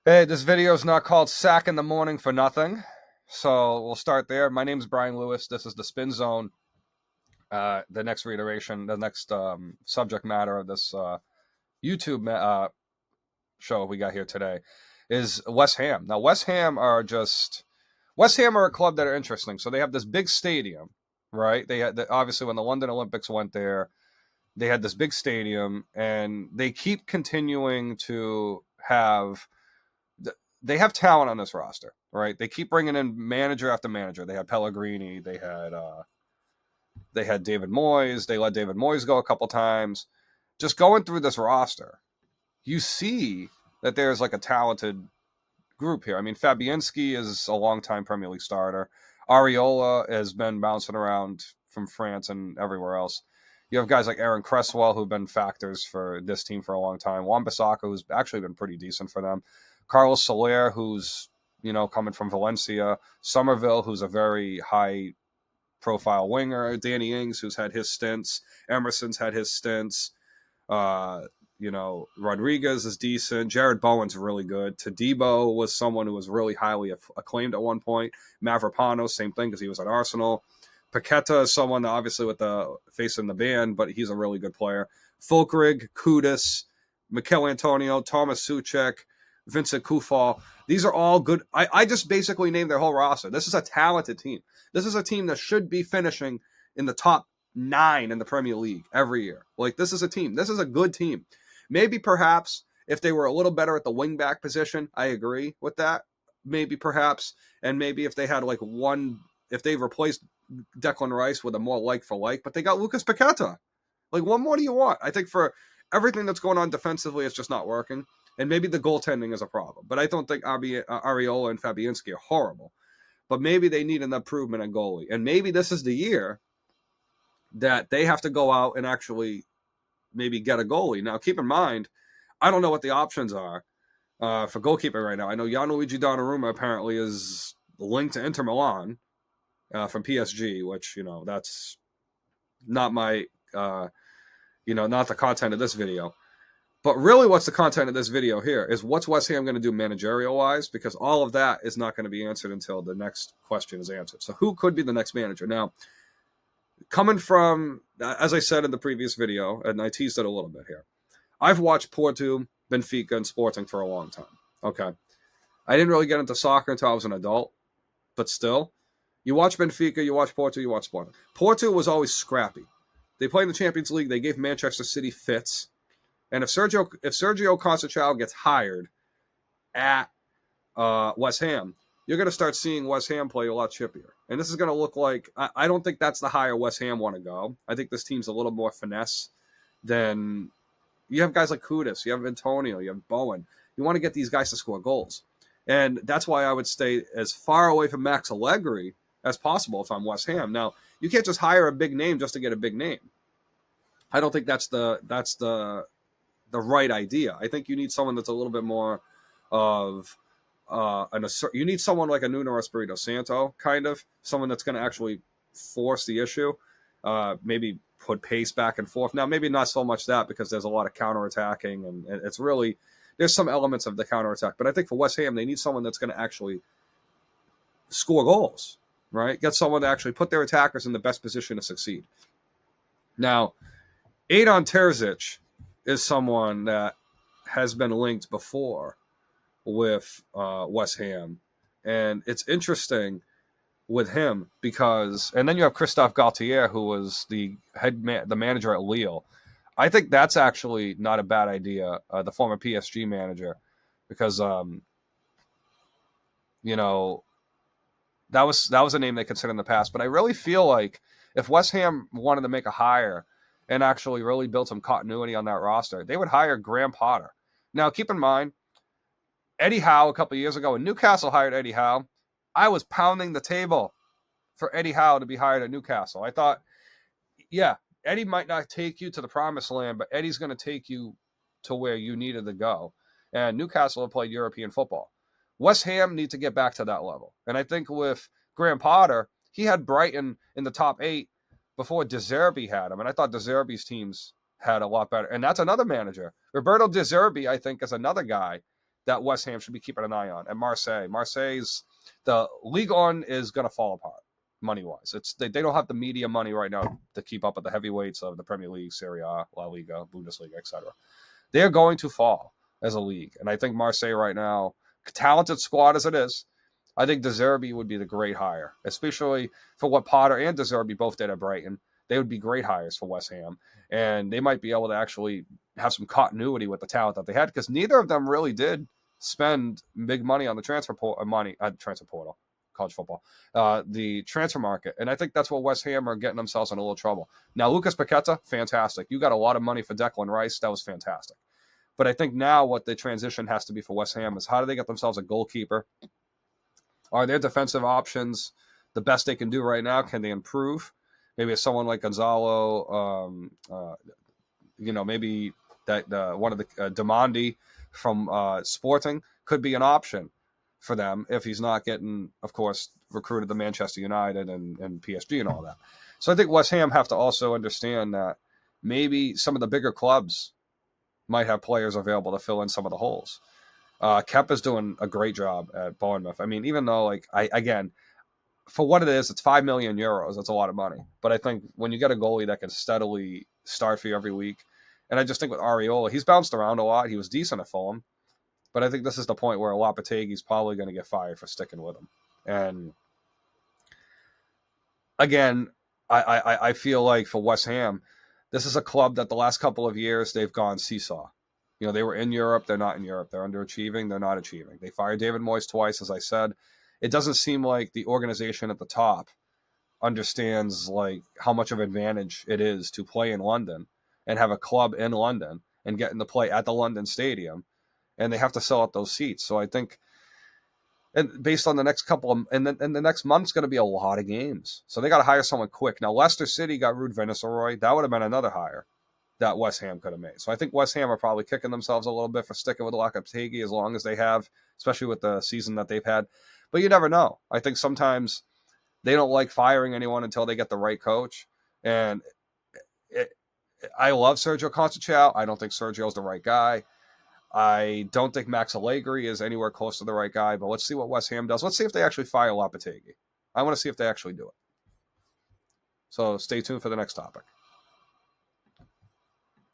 Hey, this video is not called Sack in the Morning for nothing. So we'll start there. My name is Bryan Lewis. This is the Spin Zone. The next reiteration, the next subject matter of this YouTube show we got here today is West Ham. Now, West Ham are a club that are interesting. So they have this big stadium, right? They had obviously when the London Olympics went there, they had this big stadium, and they keep continuing to have. They have talent on this roster, right? They keep bringing in manager after manager. They had Pellegrini. They had David Moyes. They let David Moyes go a couple times. Just going through this roster, you see that there's like a talented group here. I mean, Fabianski is a longtime Premier League starter. Areola has been bouncing around from France and everywhere else. You have guys like Aaron Cresswell who've been factors for this team for a long time. Wan-Bissaka, who's actually been pretty decent for them. Carlos Soler, who's, coming from Valencia. Somerville, who's a very high-profile winger. Danny Ings, who's had his stints. Emerson's had his stints. Rodriguez is decent. Jared Bowen's really good. Todibo was someone who was really highly acclaimed at one point. Mavropanos, same thing, because he was at Arsenal. Paqueta is someone, obviously, with the face in the band, but he's a really good player. Fulkrig, Kudus, Mikel Antonio, Thomas Suchek, Vincent Kufal. These are all good. I just basically named their whole roster. This is a talented team. This is a team that should be finishing in the top 9 in the Premier League every year. Like, this is a team. This is a good team. Maybe perhaps if they were a little better at the wing-back position, I agree with that. Maybe perhaps. And maybe if they had if they replaced Declan Rice with a more like-for-like, but they got Lucas Paqueta. Like, what more do you want? I think for everything that's going on defensively, it's just not working. And maybe the goaltending is a problem. But I don't think Areola and Fabianski are horrible. But maybe they need an improvement in goalie. And maybe this is the year that they have to go out and actually maybe get a goalie. Now, keep in mind, I don't know what the options are for goalkeeping right now. I know Gianluigi Donnarumma apparently is linked to Inter Milan from PSG, which, that's not my, not the content of this video. But really what's the content of this video here is what's West Ham going to do managerial-wise, because all of that is not going to be answered until the next question is answered. So who could be the next manager? Now, coming from, as I said in the previous video, and I teased it a little bit here, I've watched Porto, Benfica, and Sporting for a long time. Okay. I didn't really get into soccer until I was an adult, but still, you watch Benfica, you watch Porto, you watch Sporting. Porto was always scrappy. They played in the Champions League. They gave Manchester City fits. And if Sergio Conceição gets hired at West Ham, you're going to start seeing West Ham play a lot chippier. And this is going to look like, I don't think that's the higher West Ham want to go. I think this team's a little more finesse than, you have guys like Kudus, you have Antonio, you have Bowen. You want to get these guys to score goals. And that's why I would stay as far away from Max Allegri as possible if I'm West Ham. Now, you can't just hire a big name just to get a big name. I don't think that's the right idea. I think you need someone that's a little bit more of you need someone like a Nuno Espirito Santo, kind of someone that's going to actually force the issue, maybe put pace back and forth. Now, maybe not so much that, because there's a lot of counterattacking, and it's really, there's some elements of the counterattack. But I think for West Ham, they need someone that's going to actually score goals, right? Get someone to actually put their attackers in the best position to succeed. Now, Adon Terzic is someone that has been linked before with West Ham. And it's interesting with him because, and then you have Christophe Galtier, who was the manager at Lille. I think that's actually not a bad idea, the former PSG manager, because, that was a name they considered in the past. But I really feel like if West Ham wanted to make a hire and actually really build some continuity on that roster, they would hire Graham Potter. Now, keep in mind, Eddie Howe a couple of years ago, when Newcastle hired Eddie Howe, I was pounding the table for Eddie Howe to be hired at Newcastle. I thought, yeah, Eddie might not take you to the promised land, but Eddie's going to take you to where you needed to go. And Newcastle have played European football. West Ham need to get back to that level. And I think with Graham Potter, he had Brighton in the top 8 before De Zerbi had him. And I thought De Zerbi's teams had a lot better. And that's another manager. Roberto De Zerbi, I think, is another guy that West Ham should be keeping an eye on. And Marseille's the Ligue 1 is going to fall apart money-wise. They don't have the media money right now to keep up with the heavyweights of the Premier League, Serie A, La Liga, Bundesliga, etc. They're going to fall as a league. And I think Marseille right now, talented squad as it is, I think De Zerbi would be the great hire, especially for what Potter and De Zerbi both did at Brighton. They would be great hires for West Ham. And they might be able to actually have some continuity with the talent that they had, because neither of them really did spend big money on the transfer portal, college football, the transfer market. And I think that's what West Ham are getting themselves in a little trouble. Now, Lucas Paqueta, fantastic. You got a lot of money for Declan Rice. That was fantastic. But I think now what the transition has to be for West Ham is how do they get themselves a goalkeeper? Are their defensive options the best they can do right now? Can they improve? Maybe it's someone like Gonzalo, maybe that one of the Demandi from Sporting could be an option for them if he's not getting, of course, recruited to Manchester United and PSG and all that. So I think West Ham have to also understand that maybe some of the bigger clubs might have players available to fill in some of the holes. Kep is doing a great job at Bournemouth. I mean, even though, for what it is, it's 5 million euros. That's a lot of money. But I think when you get a goalie that can steadily start for you every week, and I just think with Areola, he's bounced around a lot. He was decent at Fulham. But I think this is the point where Lopetegui's probably going to get fired for sticking with him. And again, I feel like for West Ham, this is a club that the last couple of years they've gone seesaw. They were in Europe. They're not in Europe. They're underachieving. They're not achieving. They fired David Moyes twice, as I said. It doesn't seem like the organization at the top understands how much of an advantage it is to play in London and have a club in London and getting to play at the London Stadium. And they have to sell out those seats. So I think, and based on the next couple of, and the next month's going to be a lot of games. So they got to hire someone quick. Now, Leicester City got Ruud Van Nistelrooy. That would have been another hire that West Ham could have made. So I think West Ham are probably kicking themselves a little bit for sticking with Lopetegui as long as they have, especially with the season that they've had. But you never know. I think sometimes they don't like firing anyone until they get the right coach. And I love Sergio Conceição. I don't think Sergio's the right guy. I don't think Max Allegri is anywhere close to the right guy. But let's see what West Ham does. Let's see if they actually fire Lopetegui. I want to see if they actually do it. So stay tuned for the next topic.